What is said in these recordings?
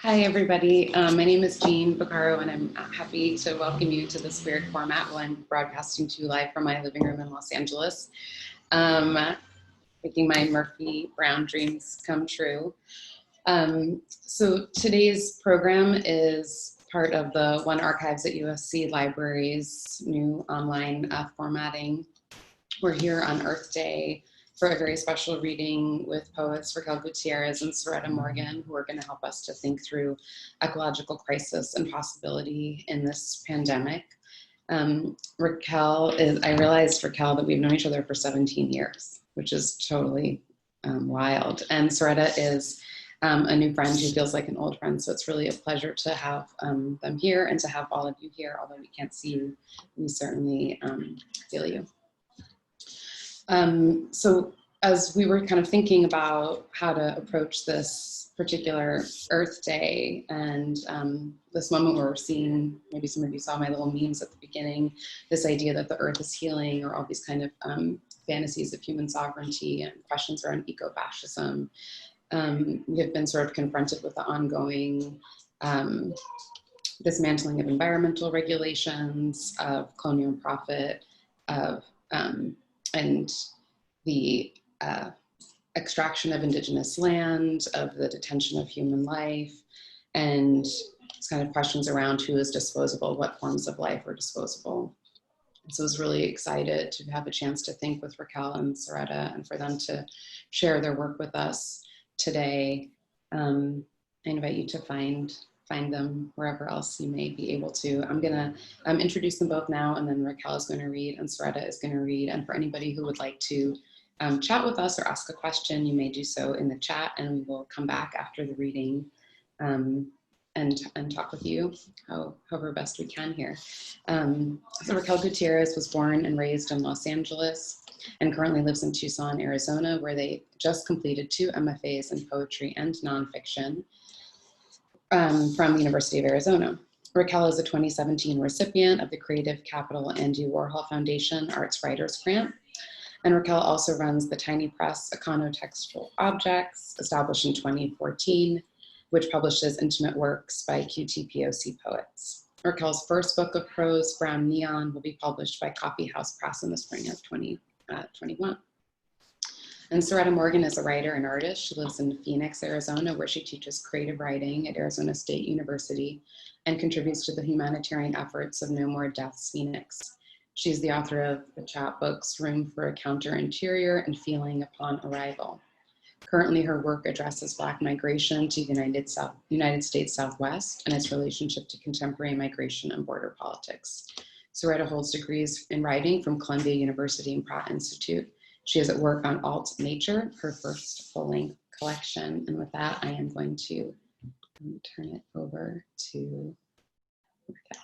Hi, everybody. My name is Jean Baccaro, and I'm happy to welcome you to this weird format while I'm broadcasting to you live from my living room in Los Angeles, making my Murphy Brown dreams come true. So today's program is part of the One Archives at USC Libraries new online formatting. We're here on Earth Day for a very special reading with poets Raquel Gutiérrez and Saretta Morgan, who are going to help us to think through ecological crisis and possibility in this pandemic. Raquel is, I realized, Raquel, that we've known each other for 17 years, which is totally wild. And Saretta is a new friend who feels like an old friend. So it's really a pleasure to have them here and to have all of you here. Although we can't see you, we certainly feel you. So as we were kind of thinking about how to approach this particular Earth Day and this moment where we're seeing, maybe some of you saw my little memes at the beginning, this idea that the Earth is healing, or all these kind of fantasies of human sovereignty and questions around eco-fascism, we have been sort of confronted with the ongoing dismantling of environmental regulations, of colonial profit, of and the extraction of indigenous land, of the detention of human life, and it's kind of questions around who is disposable, what forms of life are disposable. So I was really excited to have a chance to think with Raquel and Saretta and for them to share their work with us today. I invite you to find them wherever else you may be able to. I'm gonna introduce them both now, and then Raquel is gonna read and Saretta is gonna read. And for anybody who would like to chat with us or ask a question, you may do so in the chat, and we will come back after the reading and talk with you however best we can here. So Raquel Gutierrez was born and raised in Los Angeles and currently lives in Tucson, Arizona, where they just completed 2 MFAs in poetry and nonfiction from the University of Arizona. Raquel is a 2017 recipient of the Creative Capital Andy Warhol Foundation Arts Writers Grant. And Raquel also runs the Tiny Press Econotextual Objects, established in 2014, which publishes intimate works by QTPOC poets. Raquel's first book of prose, Brown Neon, will be published by Coffee House Press in the spring of 2021. And Saretta Morgan is a writer and artist. She lives in Phoenix, Arizona, where she teaches creative writing at Arizona State University and contributes to the humanitarian efforts of No More Deaths Phoenix. She's the author of the chapbooks Room for a Counter Interior and Feeling Upon Arrival. Currently, her work addresses Black migration to the United States Southwest and its relationship to contemporary migration and border politics. Saretta holds degrees in writing from Columbia University and Pratt Institute. She is at work on Alt Nature, her first full-length collection. And with that, I am going to turn it over to Raquel.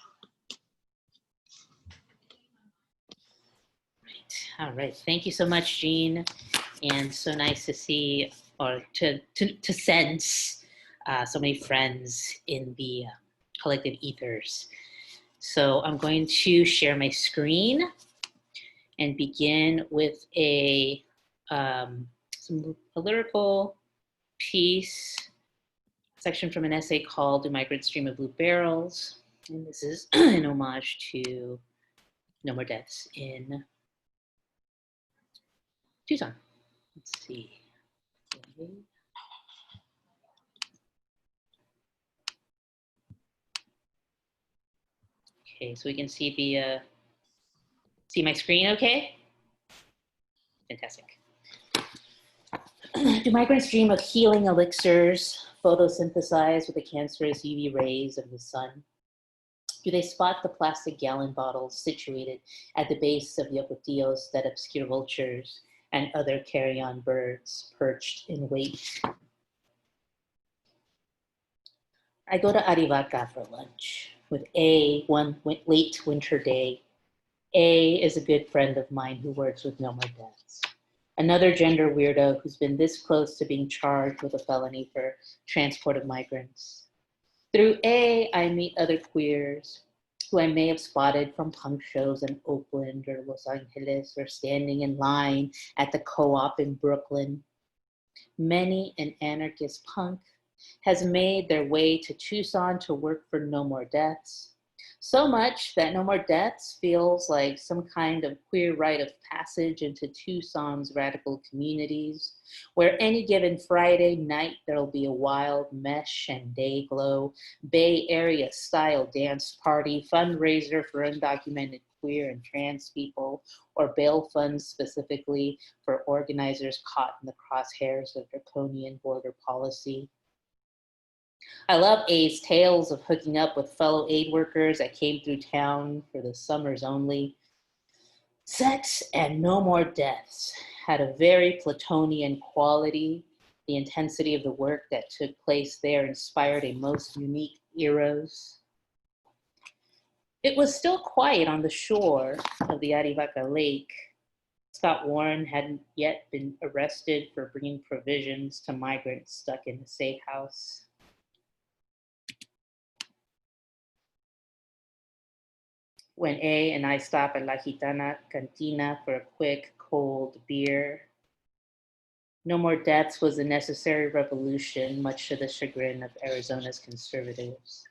All right. Thank you so much, Jean. And so nice to see or to sense so many friends in the collective ethers. So I'm going to share my screen and begin with a lyrical piece, section from an essay called Do Migrants Dream of Blue Barrels? And this is an homage to No More Deaths in Tucson. Let's see. Okay, so we can see see my screen okay? Fantastic. Do migrants dream of healing elixirs, photosynthesized with the cancerous UV rays of the sun? Do they spot the plastic gallon bottles situated at the base of yocotillos that obscure vultures and other carrion birds perched in wait? I go to Arivaca for lunch with A one late winter day. A is a good friend of mine who works with No More Deaths. Another gender weirdo who's been this close to being charged with a felony for transport of migrants. Through A, I meet other queers who I may have spotted from punk shows in Oakland or Los Angeles or standing in line at the co-op in Brooklyn. Many an anarchist punk has made their way to Tucson to work for No More Deaths. So much that No More Deaths feels like some kind of queer rite of passage into Tucson's radical communities, where any given Friday night there'll be a wild mesh and day glow, Bay Area style dance party, fundraiser for undocumented queer and trans people, or bail funds specifically for organizers caught in the crosshairs of draconian border policy. I love A's tales of hooking up with fellow aid workers that came through town for the summers only. Sex and No More Deaths had a very Platonian quality. The intensity of the work that took place there inspired a most unique eros. It was still quiet on the shore of the Arivaca Lake. Scott Warren hadn't yet been arrested for bringing provisions to migrants stuck in a safe house. When A and I stop at La Gitana Cantina for a quick, cold beer. No More Deaths was a necessary revolution, much to the chagrin of Arizona's conservatives.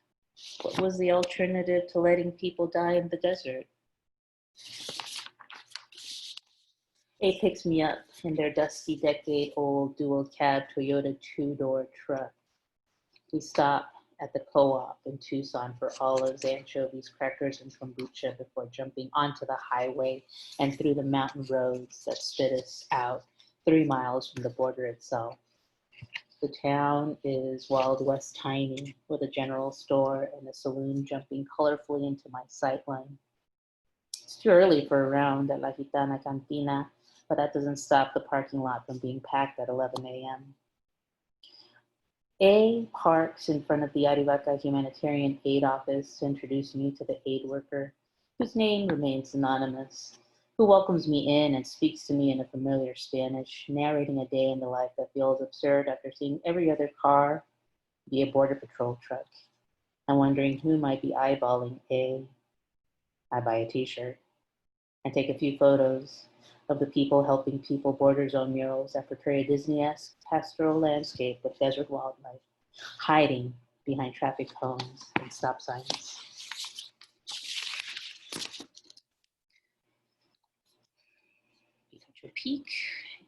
What was the alternative to letting people die in the desert? A picks me up in their dusty decade-old dual-cab Toyota two-door truck. We stop at the co-op in Tucson for olives, anchovies, crackers, and kombucha before jumping onto the highway and through the mountain roads that spit us out 3 miles from the border itself. The town is Wild West tiny, with a general store and a saloon jumping colorfully into my sightline. It's too early for a round at La Gitana Cantina, but that doesn't stop the parking lot from being packed at 11 a.m. A parks in front of the Arivaca Humanitarian Aid Office to introduce me to the aid worker, whose name remains anonymous, who welcomes me in and speaks to me in a familiar Spanish, narrating a day in the life that feels absurd after seeing every other car be a border patrol truck and wondering who might be eyeballing A. I buy a t-shirt and take a few photos of the people helping people border zone murals that portray a Disney-esque pastoral landscape with desert wildlife, hiding behind traffic cones and stop signs. You touch your peak.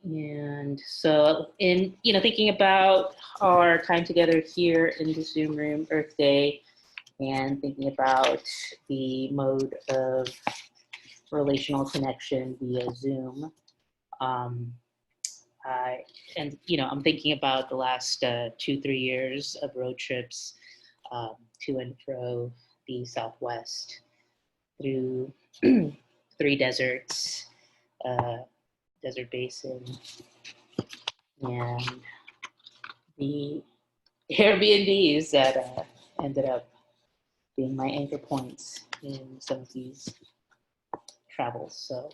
And so thinking about our time together here in the Zoom room, Earth Day, and thinking about the mode of relational connection via Zoom. I'm thinking about the last 2-3 years of road trips to and fro the Southwest through 3 deserts, desert basin, and the Airbnbs that ended up being my anchor points in some of these travels. So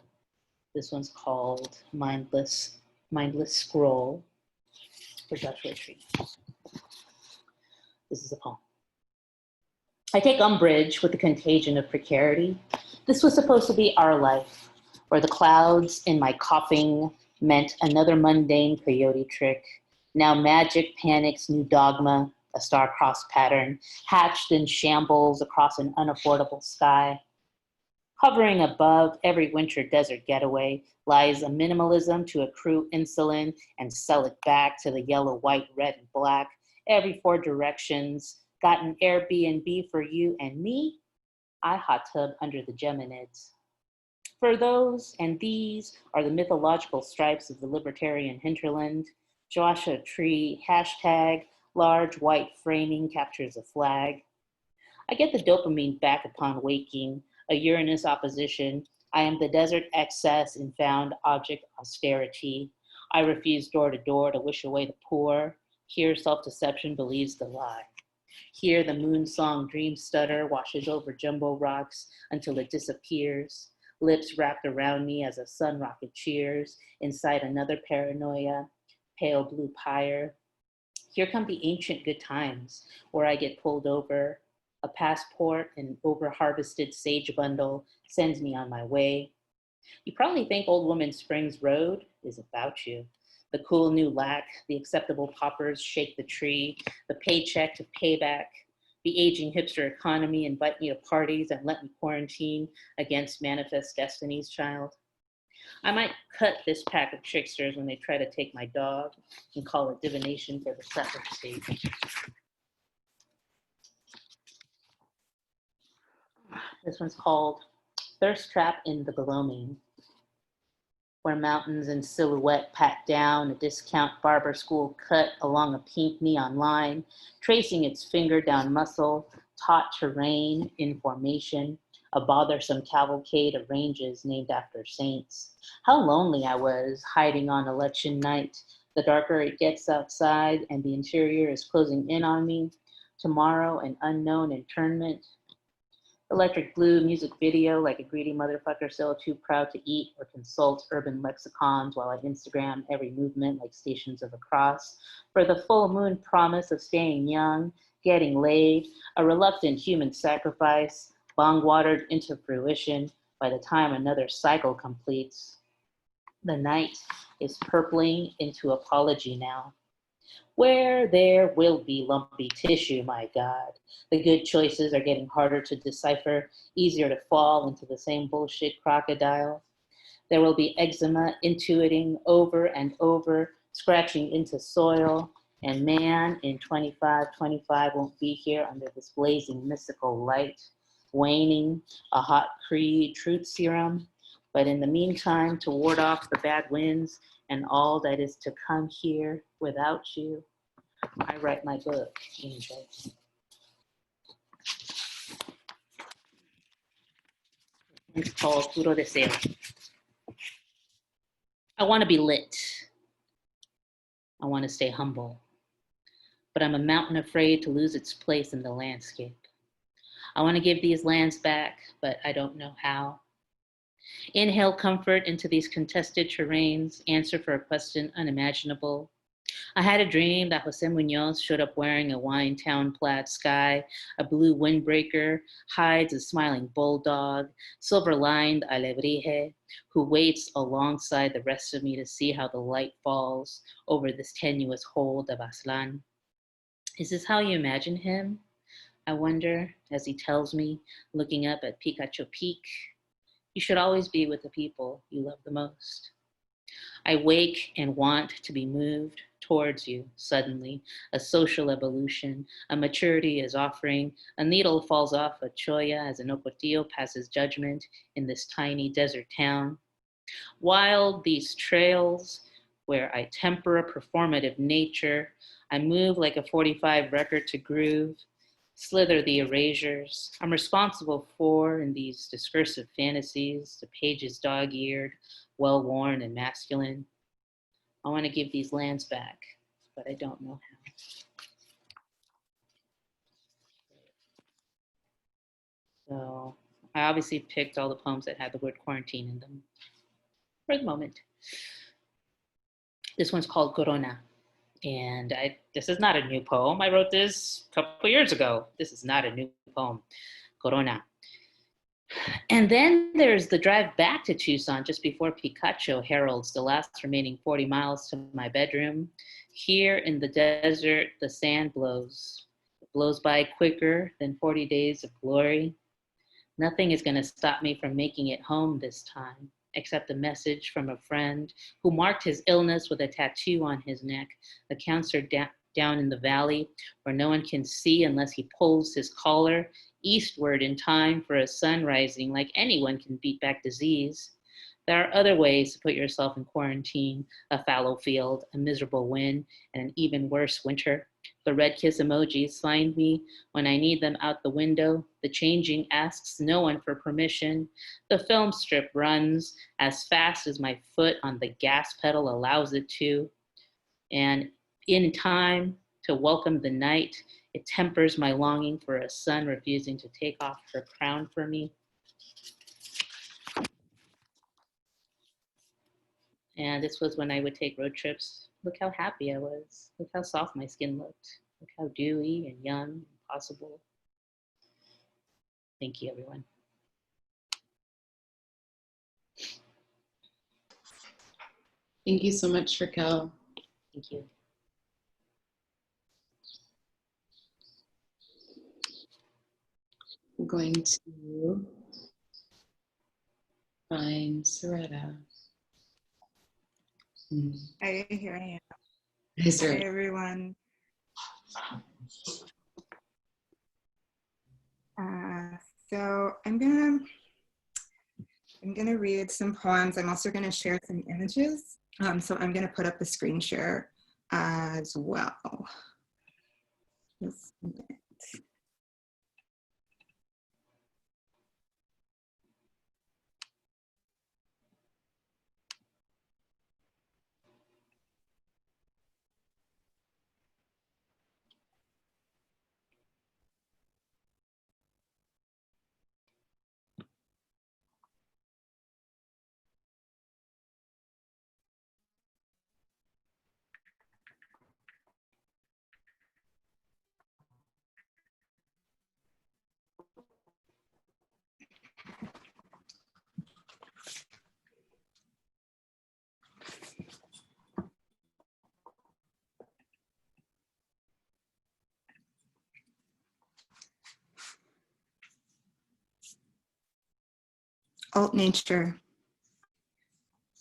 this one's called Mindless Scroll for Joshua Tree. This is a poem. I take umbrage with the contagion of precarity. This was supposed to be our life, where the clouds in my coughing meant another mundane coyote trick. Now magic panic's new dogma, a star-crossed pattern, hatched in shambles across an unaffordable sky. Hovering above every winter desert getaway lies a minimalism to accrue insulin and sell it back to the yellow, white, red, and black. Every 4 directions, got an Airbnb for you and me. I hot tub under the Geminids. For those and these are the mythological stripes of the libertarian hinterland. Joshua Tree, hashtag, large white framing captures a flag. I get the dopamine back upon waking, a Uranus opposition. I am the desert excess in found object austerity. I refuse door to door to wish away the poor. Here self-deception believes the lie. Here the moon song dream stutter washes over jumbo rocks until it disappears. Lips wrapped around me as a sun rocket cheers. Inside another paranoia, pale blue pyre. Here come the ancient good times where I get pulled over. A passport and over-harvested sage bundle sends me on my way. You probably think Old Woman Springs Road is about you, The cool new lack, the acceptable poppers shake the tree, the paycheck to payback, the aging hipster economy invite me to parties and let me quarantine against manifest destiny's child. I might cut this pack of tricksters when they try to take my dog and call it divination for the settler state. This one's called Thirst Trap in the Gloaming, where mountains in silhouette pat down a discount barber school cut along a pink neon line, tracing its finger down muscle, taut terrain in formation, a bothersome cavalcade of ranges named after saints. How lonely I was hiding on election night. The darker it gets outside and the interior is closing in on me. Tomorrow, an unknown internment. Electric Blue music video, like a greedy motherfucker still too proud to eat or consult urban lexicons while I Instagram every movement like Stations of the Cross. For the full moon promise of staying young, getting laid, a reluctant human sacrifice, bong watered into fruition by the time another cycle completes. The night is purpling into apology now. Where there will be lumpy tissue, my God. The good choices are getting harder to decipher, easier to fall into the same bullshit crocodile. There will be eczema intuiting over and over, scratching into soil, and man in 2525 won't be here under this blazing mystical light, waning a hot creed truth serum. But in the meantime, to ward off the bad winds and all that is to come here without you, I write my book, Angel. It's called Puro Deseo. I want to be lit. I want to stay humble. But I'm a mountain afraid to lose its place in the landscape. I want to give these lands back, but I don't know how. Inhale comfort into these contested terrains, answer for a question unimaginable. I had a dream that Jose Munoz showed up wearing a wine town plaid sky, a blue windbreaker, hides a smiling bulldog, silver-lined alebrije, who waits alongside the rest of me to see how the light falls over this tenuous hold of Aslan. Is this how you imagine him? I wonder, as he tells me, looking up at Picacho Peak. You should always be with the people you love the most. I wake and want to be moved towards you suddenly, a social evolution, a maturity is offering, a needle falls off a cholla as an ocotillo passes judgment in this tiny desert town. Wild these trails where I temper a performative nature, I move like a 45 record to groove, slither the erasures I'm responsible for in these discursive fantasies, the pages dog-eared, well-worn and masculine. I want to give these lands back, but I don't know how. So I obviously picked all the poems that had the word quarantine in them for the moment. This one's called Corona. And this is not a new poem. I wrote this a couple years ago. This is not a new poem, Corona. And then there's the drive back to Tucson just before Picacho heralds the last remaining 40 miles to my bedroom. Here in the desert, the sand blows. It blows by quicker than 40 days of glory. Nothing is going to stop me from making it home this time, except a message from a friend who marked his illness with a tattoo on his neck, a cancer down in the valley where no one can see unless he pulls his collar eastward in time for a sun rising, like anyone can beat back disease. There are other ways to put yourself in quarantine, a fallow field, a miserable wind, and an even worse winter. The red kiss emojis find me when I need them out the window. The changing asks no one for permission. The film strip runs as fast as my foot on the gas pedal allows it to. And in time to welcome the night, it tempers my longing for a sun refusing to take off her crown for me. And this was when I would take road trips. Look how happy I was. Look how soft my skin looked. Look how dewy and young and possible. Thank you, everyone. Thank you so much, Raquel. Thank you. I'm going to find Saretta. Hi, here I am. Hi, Saretta. Hi, everyone. So I'm gonna read some poems. I'm also gonna share some images. So I'm gonna put up a screen share as well. Just a minute. Alt nature.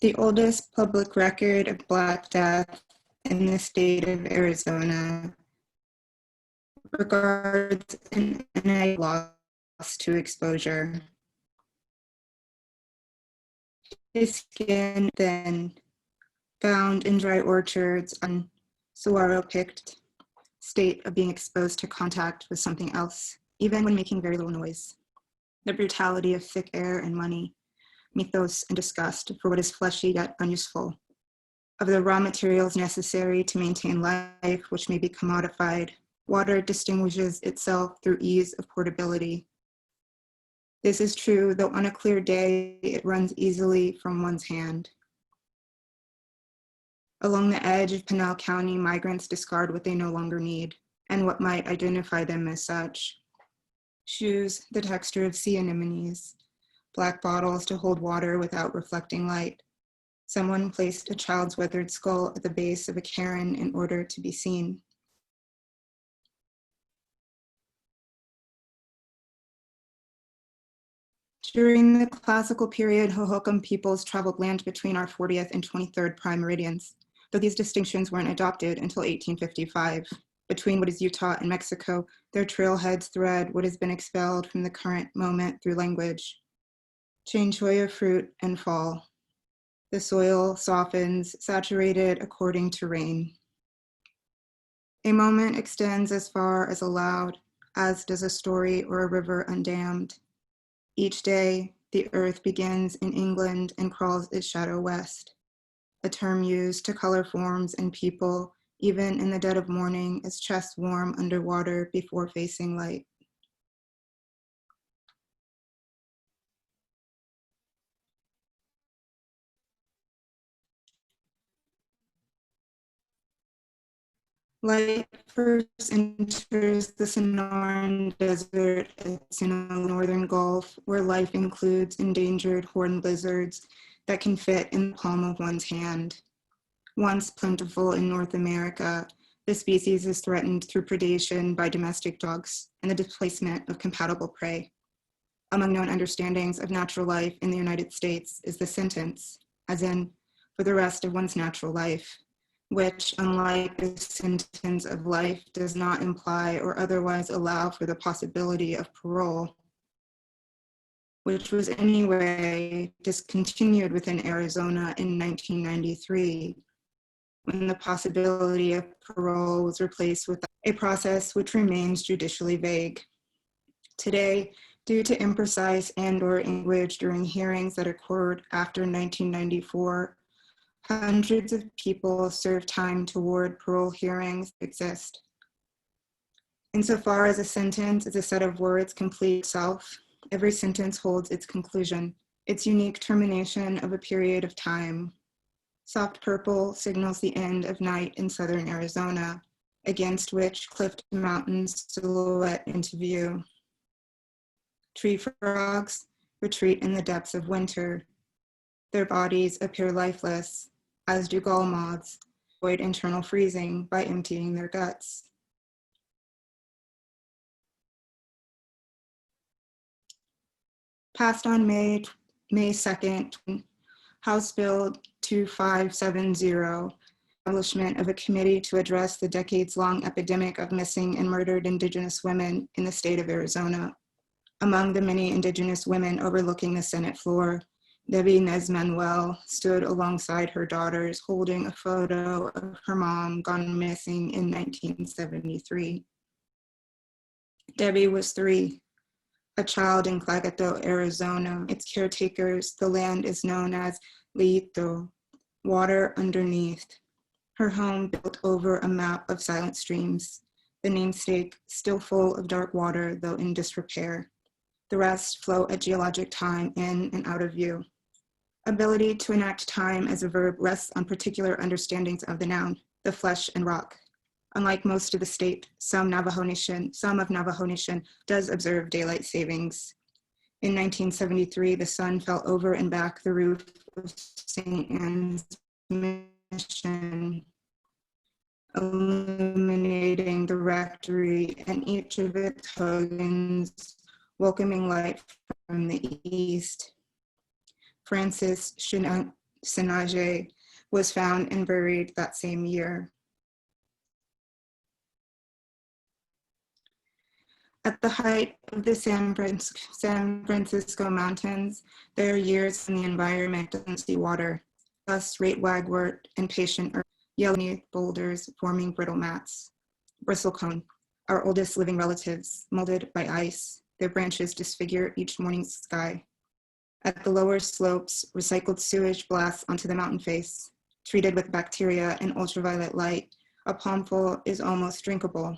The oldest public record of Black death in the state of Arizona regards an NA loss to exposure. His skin then found in dry orchards on saguaro-picked state of being exposed to contact with something else, even when making very little noise. The brutality of thick air and money, mythos and disgust for what is fleshy yet unuseful, of the raw materials necessary to maintain life, which may be commodified. Water distinguishes itself through ease of portability. This is true, though on a clear day, it runs easily from one's hand. Along the edge of Pinal County, migrants discard what they no longer need and what might identify them as such. Shoes, the texture of sea anemones, black bottles to hold water without reflecting light. Someone placed a child's weathered skull at the base of a cairn in order to be seen. During the classical period, Hohokam peoples traveled land between our 40th and 23rd prime meridians, though these distinctions weren't adopted until 1855. Between what is Utah and Mexico, their trailheads thread what has been expelled from the current moment through language. Change Hoya fruit and fall. The soil softens, saturated according to rain. A moment extends as far as allowed, as does a story or a river undammed. Each day, the earth begins in England and crawls its shadow west, a term used to color forms and people, even in the dead of morning, as chests warm underwater before facing light. Light first enters the Sonoran Desert, it's in the northern Gulf, where life includes endangered horned lizards that can fit in the palm of one's hand. Once plentiful in North America, the species is threatened through predation by domestic dogs and the displacement of compatible prey. Among known understandings of natural life in the United States is the sentence, as in, for the rest of one's natural life, which, unlike the sentence of life, does not imply or otherwise allow for the possibility of parole, which was anyway discontinued within Arizona in 1993, when the possibility of parole was replaced with a process which remains judicially vague. Today, due to imprecise and/or language during hearings that occurred after 1994, hundreds of people serve time toward parole hearings exist. Insofar as a sentence is a set of words complete itself, every sentence holds its conclusion, its unique termination of a period of time. Soft purple signals the end of night in southern Arizona, against which cliffed mountains silhouette into view. Tree frogs retreat in the depths of winter. Their bodies appear lifeless, as do gall moths, avoid internal freezing by emptying their guts. Passed on May 2nd, House Bill 2570, establishment of a committee to address the decades-long epidemic of missing and murdered Indigenous women in the state of Arizona. Among the many Indigenous women overlooking the Senate floor, Debbie Nez-Manuel stood alongside her daughters holding a photo of her mom gone missing in 1973. Debbie was 3, a child in Clagato, Arizona. Its caretakers, the land is known as Liito, water underneath. Her home built over a map of silent streams, the namesake still full of dark water, though in disrepair. The rest flow at geologic time in and out of view. Ability to enact time as a verb rests on particular understandings of the noun, the flesh and rock. Unlike most of the state, some of Navajo Nation does observe daylight savings. In 1973, the sun fell over and back the roof of St. Anne's Mission, illuminating the rectory and each of its hogans, welcoming light from the east. Francis Sinage was found and buried that same year. At the height of the San Francisco mountains, there are years when the environment doesn't see water, thus rate wagwort and patient earth, yellow boulders forming brittle mats. Bristlecone, our oldest living relatives, molded by ice, their branches disfigure each morning's sky. At the lower slopes, recycled sewage blasts onto the mountain face. Treated with bacteria and ultraviolet light, a palmful is almost drinkable.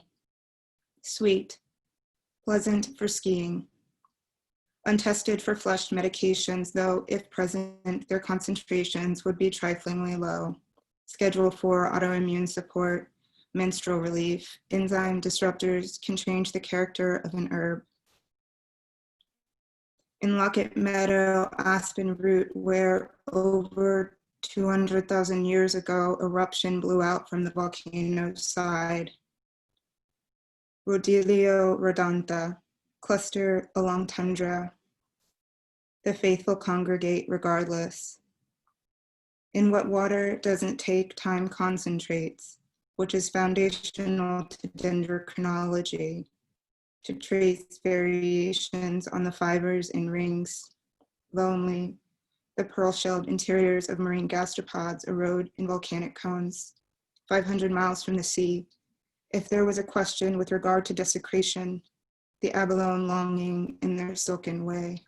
Sweet, pleasant for skiing. Untested for flushed medications, though if present, their concentrations would be triflingly low. Schedule for autoimmune support, menstrual relief, enzyme disruptors can change the character of an herb. In Lockett Meadow, aspen root, where over 200,000 years ago, eruption blew out from the volcano's side. Rodilio rodanta, cluster along tundra. The faithful congregate regardless. In what water doesn't take, time concentrates, which is foundational to dendrochronology, to trace variations on the fibers and rings. Lonely, the pearl-shelled interiors of marine gastropods erode in volcanic cones, 500 miles from the sea. If there was a question with regard to desecration, the abalone longing in their silken way.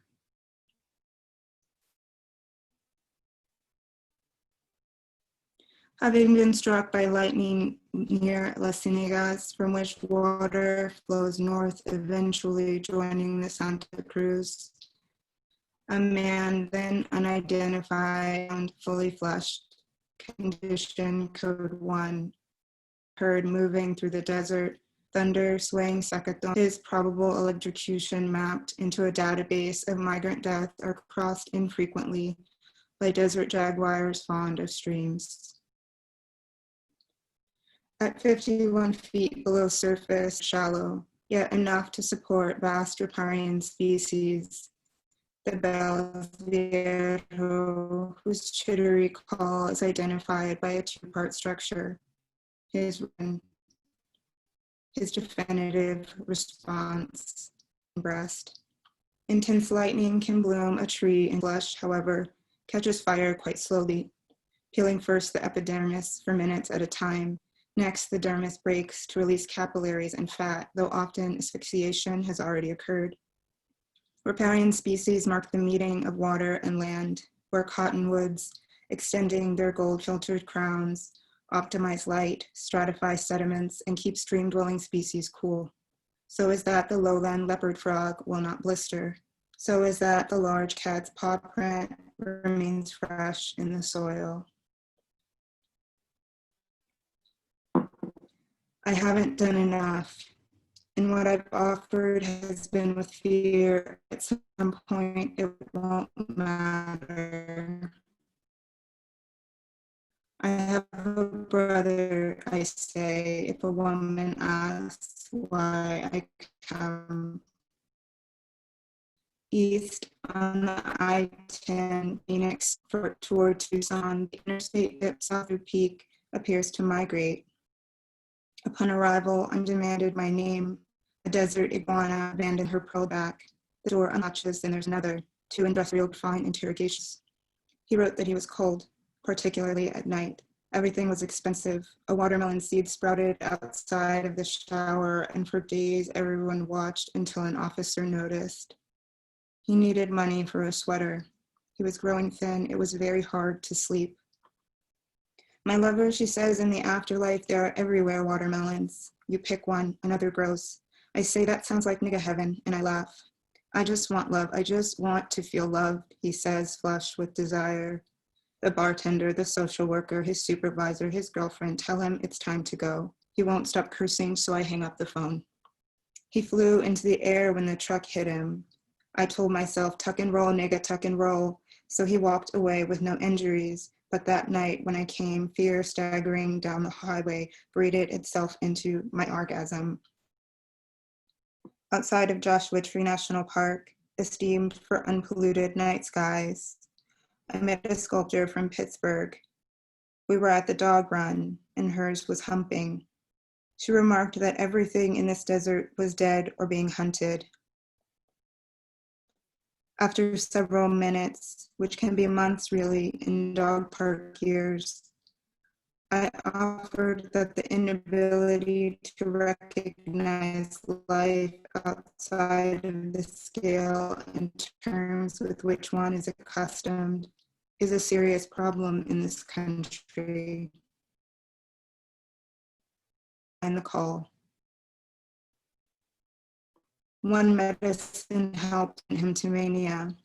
Having been struck by lightning near Las Ciénegas, from which water flows north, eventually joining the Santa Cruz, a man then unidentified and fully fleshed, condition code 1, heard moving through the desert, thunder swaying Zacatón. His probable electrocution mapped into a database of migrant deaths are crossed infrequently by desert jaguars fond of streams. At 51 feet below surface, shallow, yet enough to support vast riparian species. The Bells Viejo, whose chittery call is identified by a two-part structure. His definitive response, breast. Intense lightning can bloom a tree in flesh, however, catches fire quite slowly, peeling first the epidermis for minutes at a time. Next, the dermis breaks to release capillaries and fat, though often asphyxiation has already occurred. Riparian species mark the meeting of water and land, where cottonwoods, extending their gold-filtered crowns, optimize light, stratify sediments, and keep stream-dwelling species cool. So is that the lowland leopard frog will not blister. So is that the large cat's paw print remains fresh in the soil. I haven't done enough, and what I've offered has been with fear. At some point, it won't matter. I have a brother, I say, if a woman asks why I come east on the I-10 Phoenix toward Tucson, the interstate dip south through Peak appears to migrate. Upon arrival, I'm demanded my name. A desert iguana abandoned her pearl back. The door unlatches, and there's another, 2 industrial fine interrogations. He wrote that he was cold, particularly at night. Everything was expensive. A watermelon seed sprouted outside of the shower, and for days everyone watched until an officer noticed. He needed money for a sweater. He was growing thin. It was very hard to sleep. My lover, she says, in the afterlife, there are everywhere watermelons. You pick one, another grows. I say that sounds like nigga heaven, and I laugh. I just want love. I just want to feel loved, he says, flushed with desire. The bartender, the social worker, his supervisor, his girlfriend tell him it's time to go. He won't stop cursing, so I hang up the phone. He flew into the air when the truck hit him. I told myself, tuck and roll, nigga, tuck and roll. So he walked away with no injuries. But that night when I came, fear staggering down the highway braided itself into my orgasm. Outside of Joshua Tree National Park, esteemed for unpolluted night skies, I met a sculptor from Pittsburgh. We were at the dog run, and hers was humping. She remarked that everything in this desert was dead or being hunted. After several minutes, which can be months really in dog park years, I offered that the inability to recognize life outside of the scale and terms with which one is accustomed is a serious problem in this country. And the call. One medicine helped him to mania,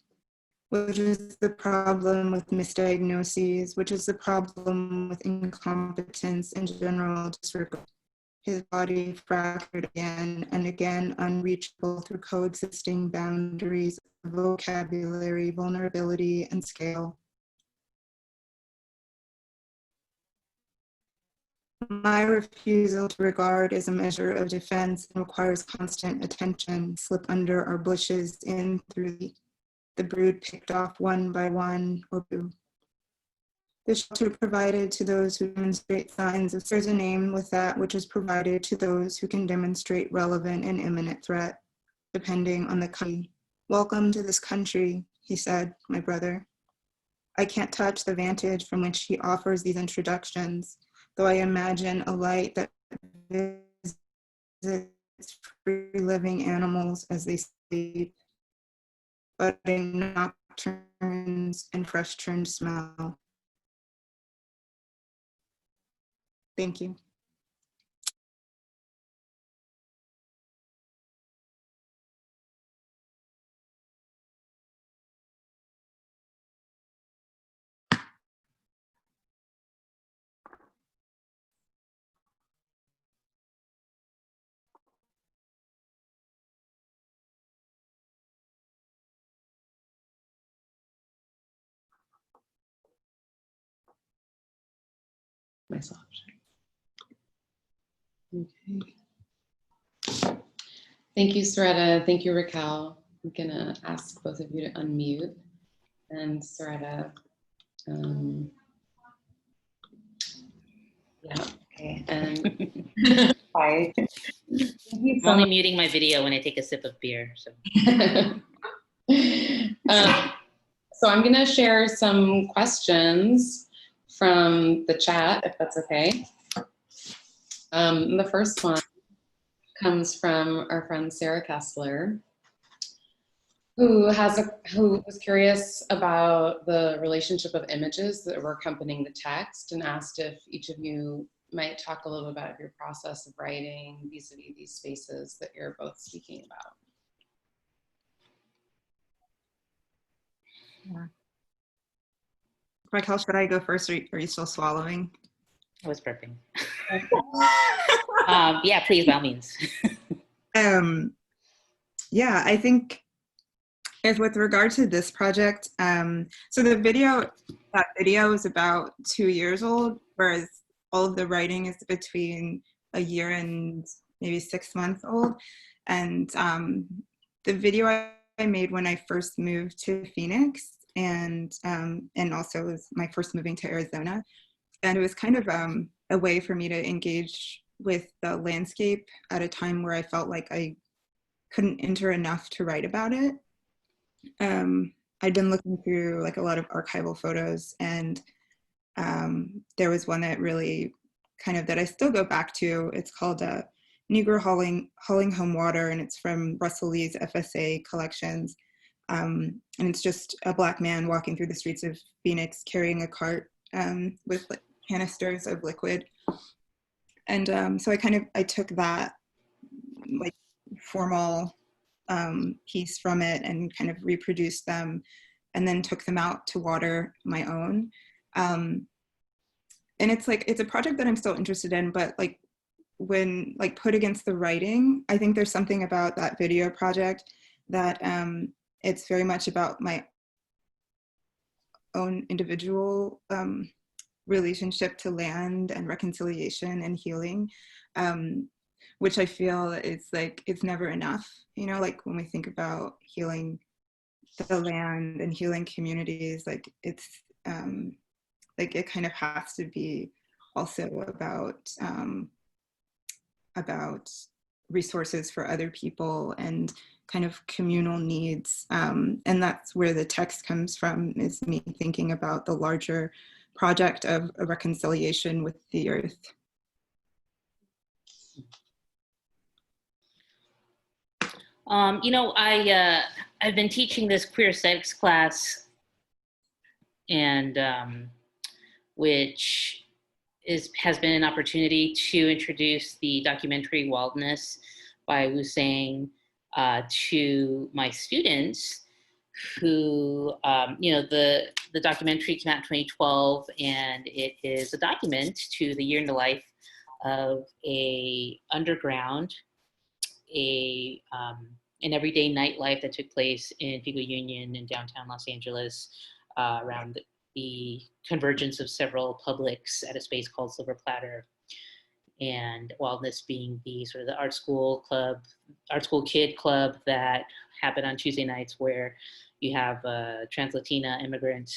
which is the problem with misdiagnoses, which is the problem with incompetence and general disregard. His body fractured again and again, unreachable through coexisting boundaries of vocabulary, vulnerability, and scale. My refusal to regard is a measure of defense and requires constant attention, slip under our bushes in through the brood picked off one by one or two. The shelter provided to those who demonstrate signs of there's a name with that which is provided to those who can demonstrate relevant and imminent threat, depending on the country. Welcome to this country, he said, my brother. I can't touch the vantage from which he offers these introductions, though I imagine a light that visits free living animals as they sleep, budding nocturnes and fresh turned smell. Thank you. Myself. Okay. Thank you, Saretta. Thank you, Raquel. I'm gonna ask both of you to unmute. And Saretta, yeah, okay. And hi. I'm only muting my video when I take a sip of beer. So, so I'm gonna share some questions from the chat, if that's okay. The first one comes from our friend Sarah Kessler, who was curious about the relationship of images that were accompanying the text and asked if each of you might talk a little about your process of writing vis-a-vis these spaces that you're both speaking about. Yeah. Raquel, should I go first, or are you still swallowing? I was burping. Yeah, please, by all means. Yeah, I think If with regard to this project, so that video is about 2 years old, whereas all of the writing is between a year and maybe 6 months old. And the video I made when I first moved to Phoenix, and also was my first moving to Arizona. And it was kind of a way for me to engage with the landscape at a time where I felt like I couldn't enter enough to write about it. I'd been looking through like a lot of archival photos, and there was one that really that I still go back to. It's called Negro Hauling Home Water, and it's from Russell Lee's FSA collections. And it's just a Black man walking through the streets of Phoenix carrying a cart with like canisters of liquid. And so I took that like formal piece from it and kind of reproduced them, and then took them out to water my own. And it's a project that I'm still interested in, but like when like put against the writing, I think there's something about that video project that it's very much about my own individual relationship to land and reconciliation and healing, which I feel is like it's never enough, like when we think about healing the land and healing communities, like it's like it kind of has to be also about resources for other people and kind of communal needs. And that's where the text comes from, is me thinking about the larger project of a reconciliation with the earth. I've been teaching this queer aesthetics class, and which has been an opportunity to introduce the documentary Wildness by Wu Sang to my students, who, the documentary came out in 2012, and it is a document to the year in the life of an everyday nightlife that took place in Pico Union in downtown Los Angeles around the convergence of several publics at a space called Silver Platter, and Wildness being the sort of the art school kid club that happened on Tuesday nights, where you have trans Latina immigrant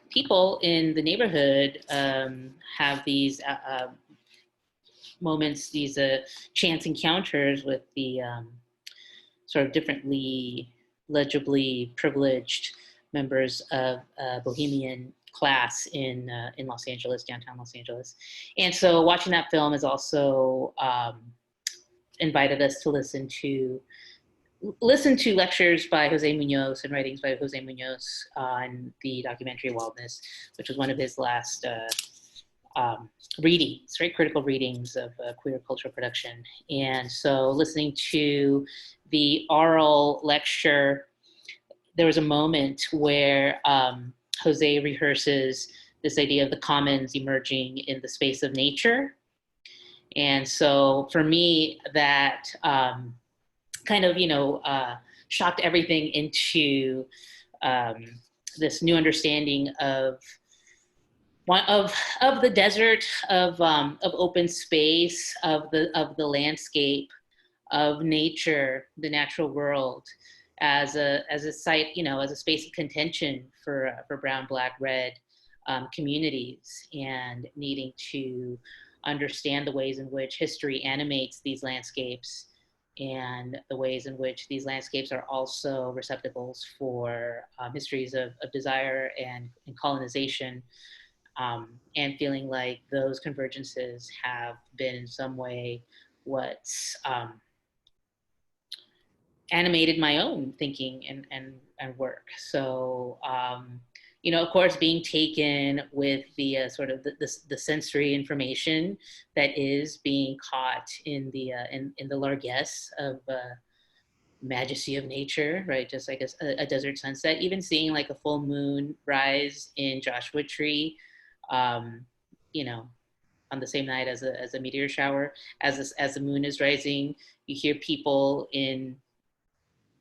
people in the neighborhood have these moments, these chance encounters with the sort of differently legibly privileged members of bohemian class in Los Angeles, downtown Los Angeles. And so watching that film has also invited us to listen to lectures by Jose Munoz and writings by Jose Munoz on the documentary Wildness, which was one of his last readings, very critical readings of queer cultural production. And so listening to the oral lecture, there was a moment where Jose rehearses this idea of the commons emerging in the space of nature. And so for me, that shocked everything into this new understanding of the desert, of open space, of the landscape, of nature, the natural world, as a site, as a space of contention for brown, Black, red communities, and needing to understand the ways in which history animates these landscapes, and the ways in which these landscapes are also receptacles for histories of desire and colonization. And feeling like those convergences have been in some way what's animated my own thinking and work. So, of course, being taken with the sort of the sensory information that is being caught in the largesse of majesty of nature, right? Just like a desert sunset, even seeing like a full moon rise in Joshua Tree, on the same night as a meteor shower, as the moon is rising. You hear people in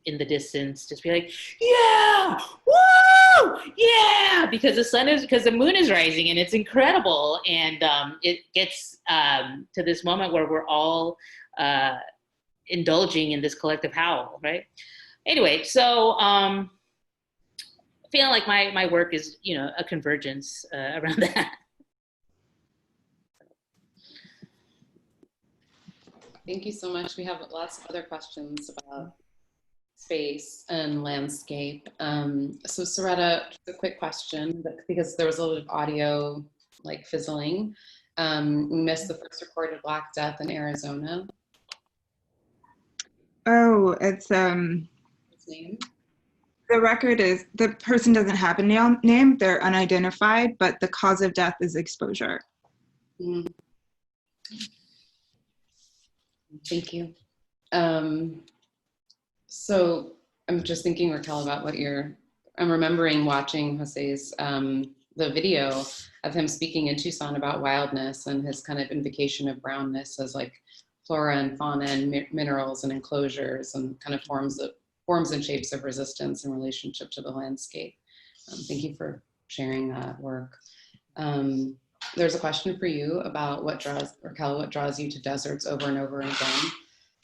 in the distance, just be like, yeah, woo, yeah, because the moon is rising and it's incredible. And it gets to this moment where we're all indulging in this collective howl, right? Anyway, so feeling like my work is, a convergence around that. Thank you so much. We have lots of other questions about space and landscape. So Saretta, just a quick question, because there was a little audio like fizzling. We missed the first recorded Black Death in Arizona. Oh, it's His name? the record is, the person doesn't have a name, they're unidentified, but the cause of death is exposure. Mm. Thank you. So I'm just thinking, Raquel, about I'm remembering watching Jose's, the video of him speaking in Tucson about wildness and his kind of invocation of brownness as like flora and fauna and minerals and enclosures and kind of forms and shapes of resistance in relationship to the landscape. Thank you for sharing that work. There's a question for you about Raquel, what draws you to deserts over and over again?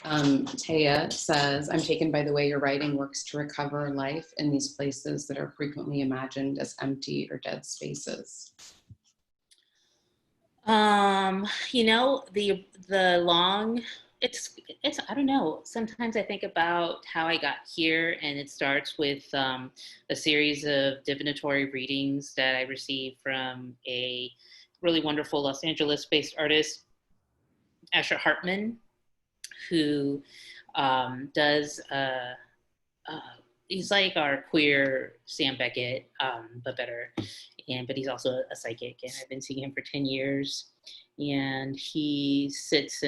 Taya says, I'm taken by the way your writing works to recover life in these places that are frequently imagined as empty or dead spaces. The long, it's I don't know, sometimes I think about how I got here, and it starts with a series of divinatory readings that I received from a really wonderful Los Angeles-based artist, Asher Hartman, who does he's like our queer Sam Beckett, but better. But he's also a psychic, and I've been seeing him for 10 years. And he sits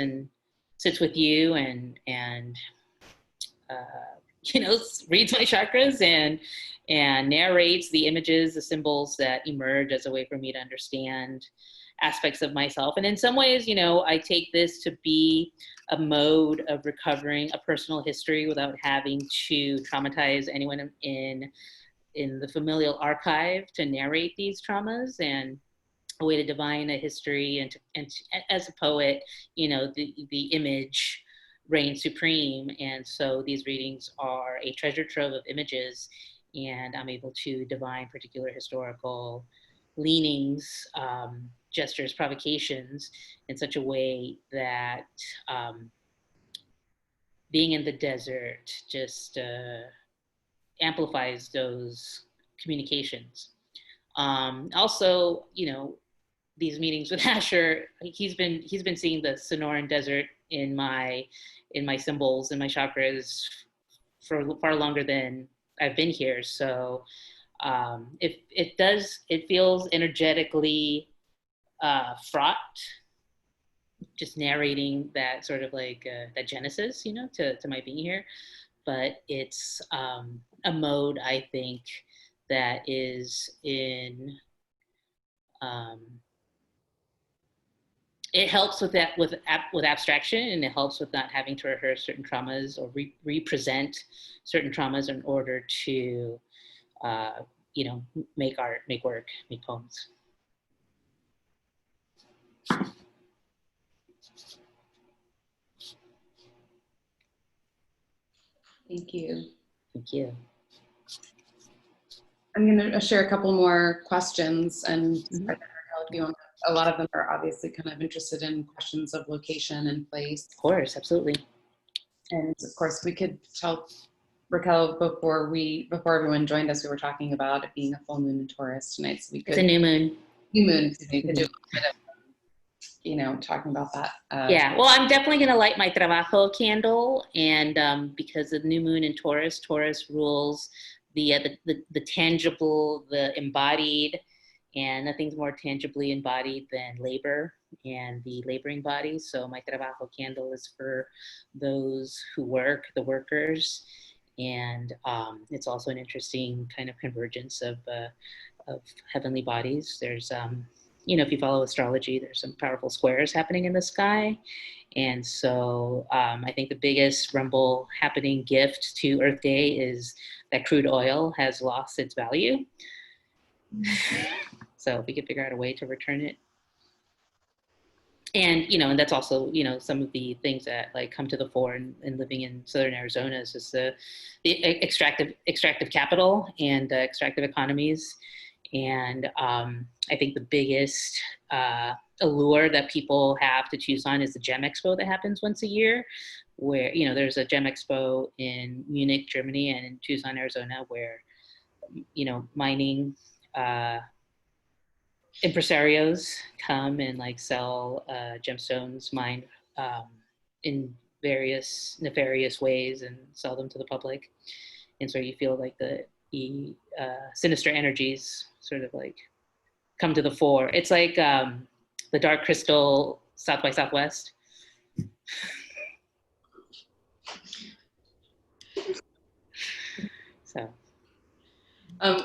with you and reads my chakras and narrates the images, the symbols that emerge as a way for me to understand aspects of myself. And in some ways, I take this to be a mode of recovering a personal history without having to traumatize anyone in the familial archive to narrate these traumas, and a way to divine a history and as a poet, the image reigns supreme. And so these readings are a treasure trove of images, and I'm able to divine particular historical leanings, gestures, provocations in such a way that being in the desert just amplifies those communications. Also, these meetings with Asher, he's been seeing the Sonoran Desert in my symbols and my chakras for far longer than I've been here. So it feels energetically fraught, just narrating that sort of like that genesis, to my being here. But it's a mode, I think, that is in it helps with that, with abstraction, and it helps with not having to rehearse certain traumas or represent certain traumas in order to make art, make work, make poems. Thank you. Thank you. I'm going to share a couple more questions, and if you want, a lot of them are obviously kind of interested in questions of location and place. Of course, absolutely. And of course, we could tell Raquel before everyone joined us, we were talking about it being a full moon in Taurus tonight, so we could. It's a new moon. New moon. So we could do a bit of, talking about that. Yeah. Well, I'm definitely going to light my trabajo candle, and because the new moon in Taurus rules the tangible, the embodied, and nothing's more tangibly embodied than labor and the laboring body. So my trabajo candle is for those who work, the workers, and it's also an interesting kind of convergence of heavenly bodies. There's if you follow astrology, there's some powerful squares happening in the sky. And so I think the biggest rumble happening gift to Earth Day is that crude oil has lost its value. So if we could figure out a way to return it. And, and that's also, some of the things that like come to the fore in living in Southern Arizona is just the extractive capital and extractive economies. And I think the biggest allure that people have to choose on is the Gem Expo that happens once a year, where, there's a Gem Expo in Munich, Germany, and in Tucson, Arizona, where, mining impresarios come and like sell gemstones mined in various nefarious ways and sell them to the public. And so you feel like the sinister energies sort of like come to the fore. It's like the Dark Crystal South by Southwest. So.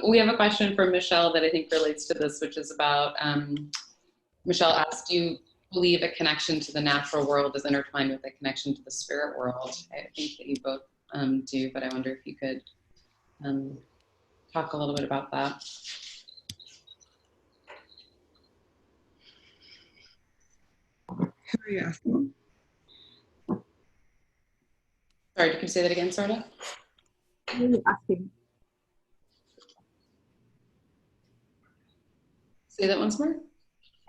We have a question from Michelle that I think relates to this, which is about, Michelle asked, do you believe a connection to the natural world is intertwined with a connection to the spirit world? I think that you both do, but I wonder if you could talk a little bit about that. Who are you asking? Sorry, can you say that again, Saretta? Who are you asking? Say that once more.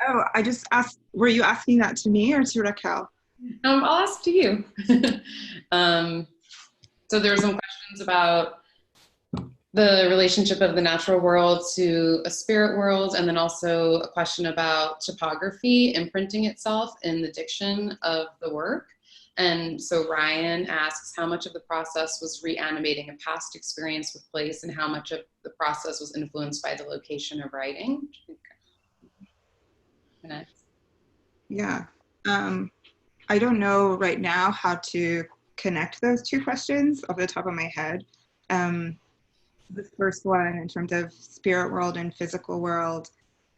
Oh, I just asked, were you asking that to me or to Raquel? I'll ask to you. So there were some questions about the relationship of the natural world to a spirit world, and then also a question about topography imprinting itself in the diction of the work. And so Ryan asks how much of the process was reanimating a past experience with place, and how much of the process was influenced by the location of writing. Yeah, I don't know right now how to connect those two questions off the top of my head. The first one, in terms of spirit world and physical world,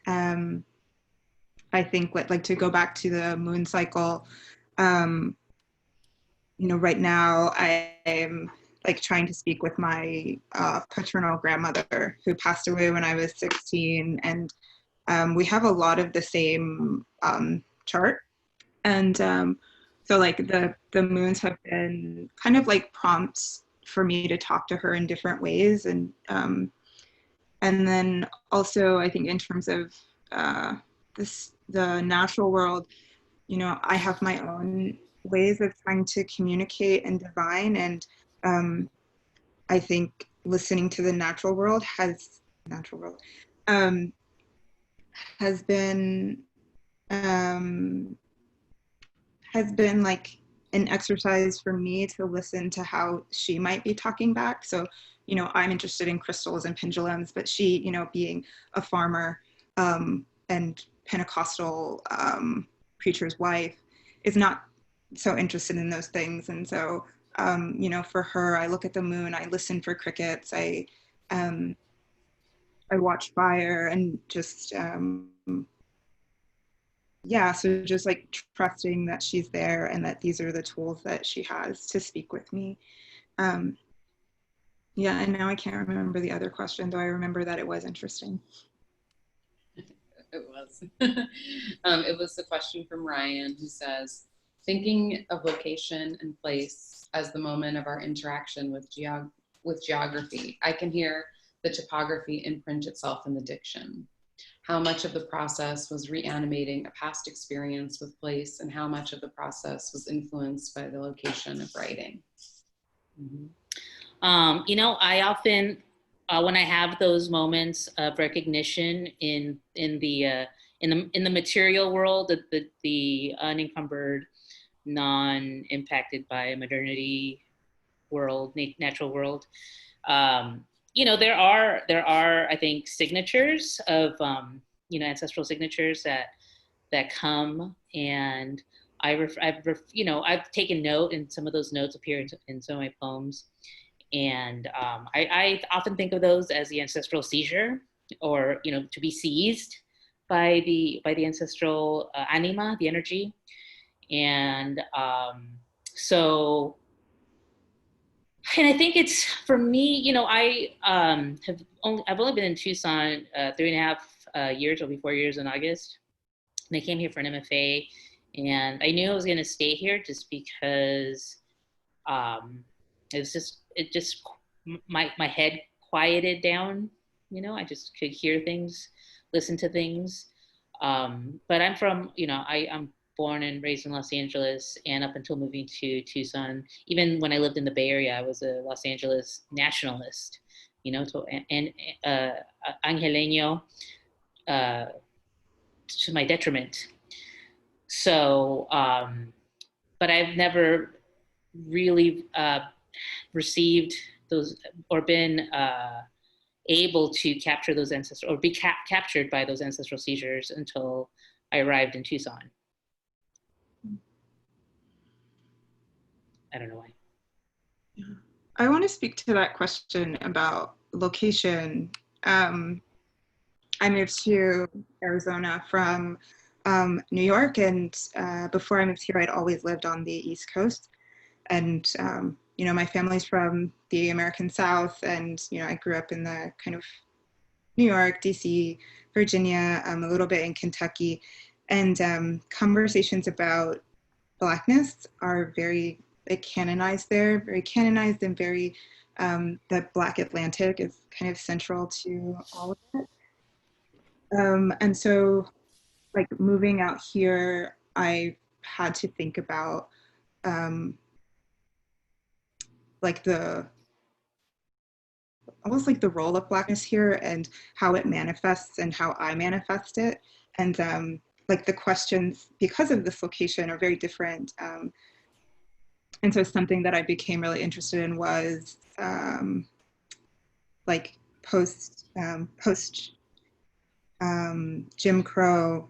I think like to go back to the moon cycle, right now I'm like trying to speak with my paternal grandmother who passed away when I was 16, and we have a lot of the same chart. And so like the moons have been kind of like prompts for me to talk to her in different ways. And then also I think in terms of the natural world, I have my own ways of trying to communicate and divine. And I think listening to the natural world has been like an exercise for me to listen to how she might be talking back. So, I'm interested in crystals and pendulums, but she, being a farmer and Pentecostal preacher's wife, is not so interested in those things. And so, for her, I look at the moon, I listen for crickets, I watch fire, and just, so just like trusting that she's there and that these are the tools that she has to speak with me. And now I can't remember the other question, though I remember that it was interesting. It was. It was the question from Ryan, who says, thinking of location and place as the moment of our interaction with geography, I can hear the topography imprint itself in the diction. How much of the process was reanimating a past experience with place, and how much of the process was influenced by the location of writing? Mm-hmm. I often, when I have those moments of recognition in the material world, the unencumbered, non-impacted by modernity world, natural world, there are I think signatures of ancestral signatures that come, and I've taken note, and some of those notes appear in some of my poems. And I often think of those as the ancestral seizure, or to be seized by the ancestral anima, the energy. And so, and I think it's, for me, you know, I've only been in Tucson 3.5 years, it'll be 4 years in August. And I came here for an MFA, and I knew I was going to stay here just because my head quieted down. You know, I just could hear things, listen to things. But I'm from, you know, I'm born and raised in Los Angeles, and up until moving to Tucson, even when I lived in the Bay Area, I was a Los Angeles nationalist, you know, and Angeleño, to my detriment. So, but I've never really received those or been able to capture those ancestral, or be captured by those ancestral seizures until I arrived in Tucson. I don't know why. Yeah. I want to speak to that question about location. I moved to Arizona from New York, and before I moved here, I'd always lived on the East Coast. And, you know, my family's from the American South, and, you know, I grew up in the kind of New York, DC, Virginia, a little bit in Kentucky. And conversations about Blackness are very canonized there, very canonized, and very, the Black Atlantic is kind of central to all of it. And so, like, moving out here, I had to think about like almost like the role of Blackness here and how it manifests and how I manifest it. And like the questions, because of this location, are very different. And so something that I became really interested in was like post Jim Crow,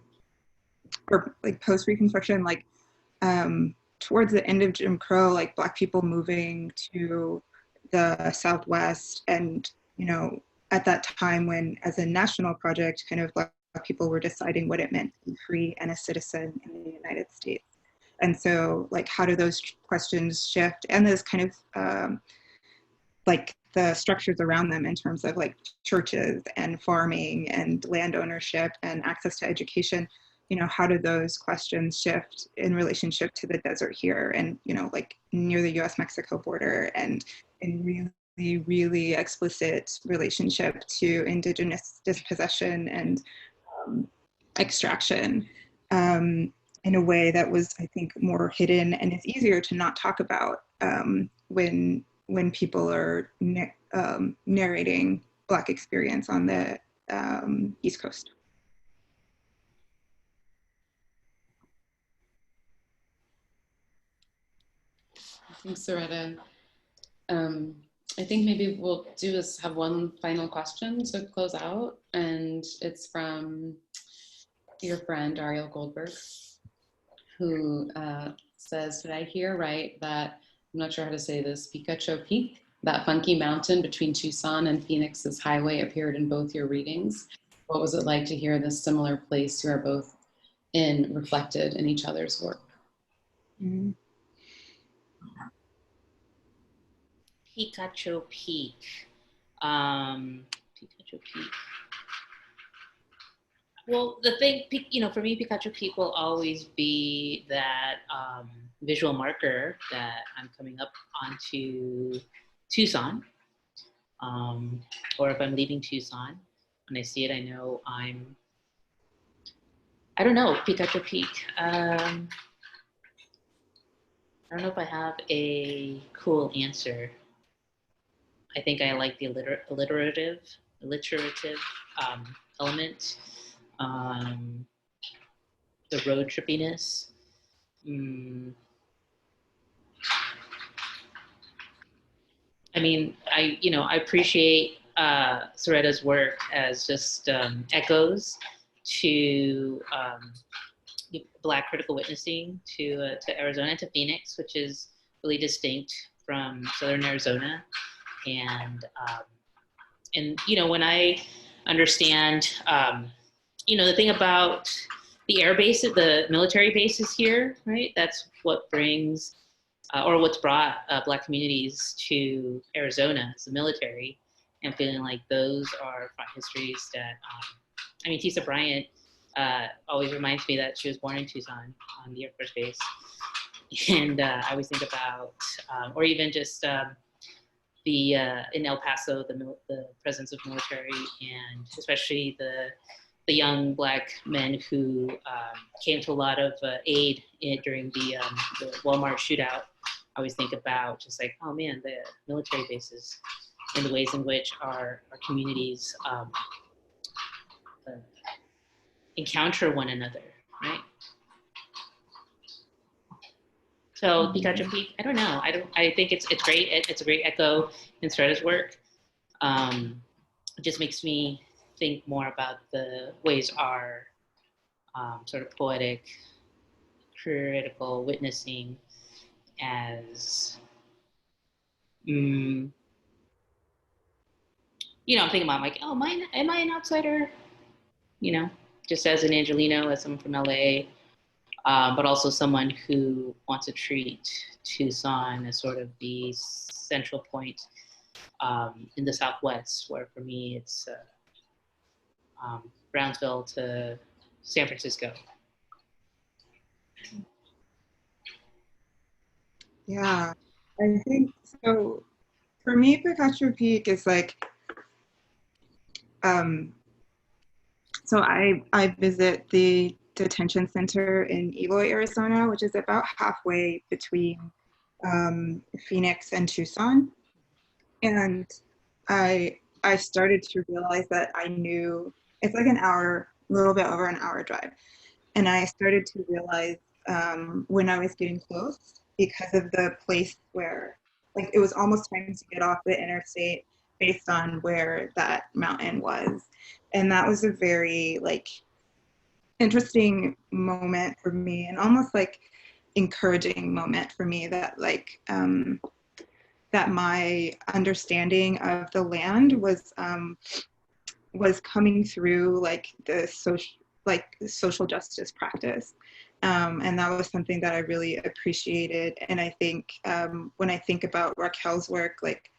or like post Reconstruction, like towards the end of Jim Crow, like Black people moving to the Southwest, and, you know, at that time when, as a national project, kind of Black people were deciding what it meant to be free and a citizen in the United States. And so, like, how do those questions shift, and those kind of like the structures around them in terms of like churches and farming and land ownership and access to education, you know, how do those questions shift in relationship to the desert here, and, you know, like near the US-Mexico border, and in really, really explicit relationship to indigenous dispossession and extraction, in a way that was, I think, more hidden and is easier to not talk about when people are narrating Black experience on the East Coast. Thanks, Saretta. I think maybe we'll do is have one final question to close out, and it's from your friend Ariel Goldberg, who says, did I hear right that, I'm not sure how to say this, Picacho Peak, that funky mountain between Tucson and Phoenix's highway, appeared in both your readings? What was it like to hear this similar place you are both in reflected in each other's work? Mm-hmm. Picacho Peak. Picacho Peak. Well, the thing, you know, for me, Picacho Peak will always be that visual marker that I'm coming up onto Tucson, or if I'm leaving Tucson, when I see it, I know I don't know, Picacho Peak. I don't know if I have a cool answer. I think I like the alliterative element, the road trippiness. I mean, I appreciate Saretta's work as just echoes to Black critical witnessing to Arizona, to Phoenix, which is really distinct from Southern Arizona. And you know, when I understand the thing about the air bases, the military bases here, right? That's what brings, or what's brought Black communities to Arizona as the military, and feeling like those are front histories that, Tisa Bryant always reminds me that she was born in Tucson on the Air Force Base. And I always think about, or even just in El Paso, the presence of military, and especially the young Black men who came to a lot of aid during the Walmart shootout. I always think about just like, oh man, the military bases and the ways in which our communities encounter one another, right? So Pikachu Peak, I don't know. I think it's great. It's a great echo in Saretta's work. It just makes me think more about the ways our sort of poetic, critical witnessing as, I'm thinking about like, oh, am I an outsider? Just as an Angelino, as someone from LA, but also someone who wants to treat Tucson as sort of the central point in the Southwest, where for me it's Brownsville to San Francisco. Yeah, I think so. For me, Pikachu Peak is like, so I visit the detention center in Eloy, Arizona, which is about halfway between Phoenix and Tucson. And I started to realize that I knew, it's like a little bit over an hour drive. And I started to realize when I was getting close, because of the place where, like, it was almost time to get off the interstate based on where that mountain was. And that was a very, like, interesting moment for me, and almost like encouraging moment for me, that like that my understanding of the land was coming through like the social justice practice, and that was something that I really appreciated. And I think when I think about Raquel's work, like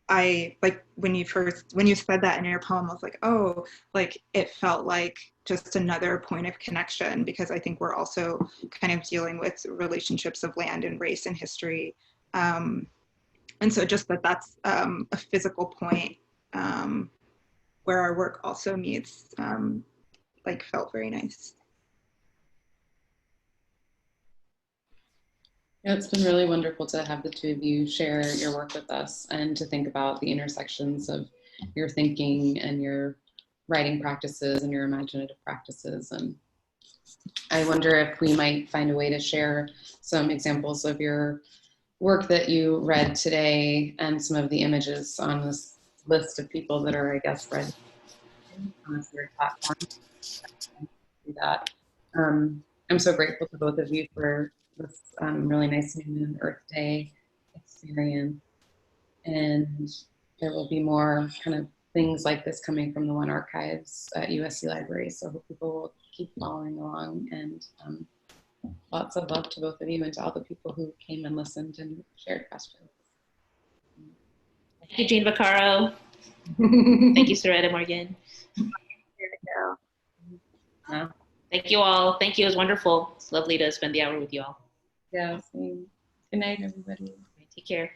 I like when you said that in your poem, I was like, oh, like it felt like just another point of connection, because I think we're also kind of dealing with relationships of land and race and history. And so just that's a physical point where our work also meets, like felt very nice. Yeah, it's been really wonderful to have the two of you share your work with us, and to think about the intersections of your thinking and your writing practices and your imaginative practices. And I wonder if we might find a way to share some examples of your work that you read today, and some of the images on this list of people that are, I guess, read on this very platform. Do that. I'm so grateful to both of you for this really nice New Moon Earth Day experience. And there will be more kind of things like this coming from the One Archives at USC Library. So I hope people will keep following along. And lots of love to both of you, and to all the people who came and listened and shared questions. Thank you, Jean Vaccaro. Thank you, Saretta Morgan. Yeah. Thank you all. Thank you. It was wonderful. It's lovely to spend the hour with you all. Yeah, same. Good night, everybody. Take care.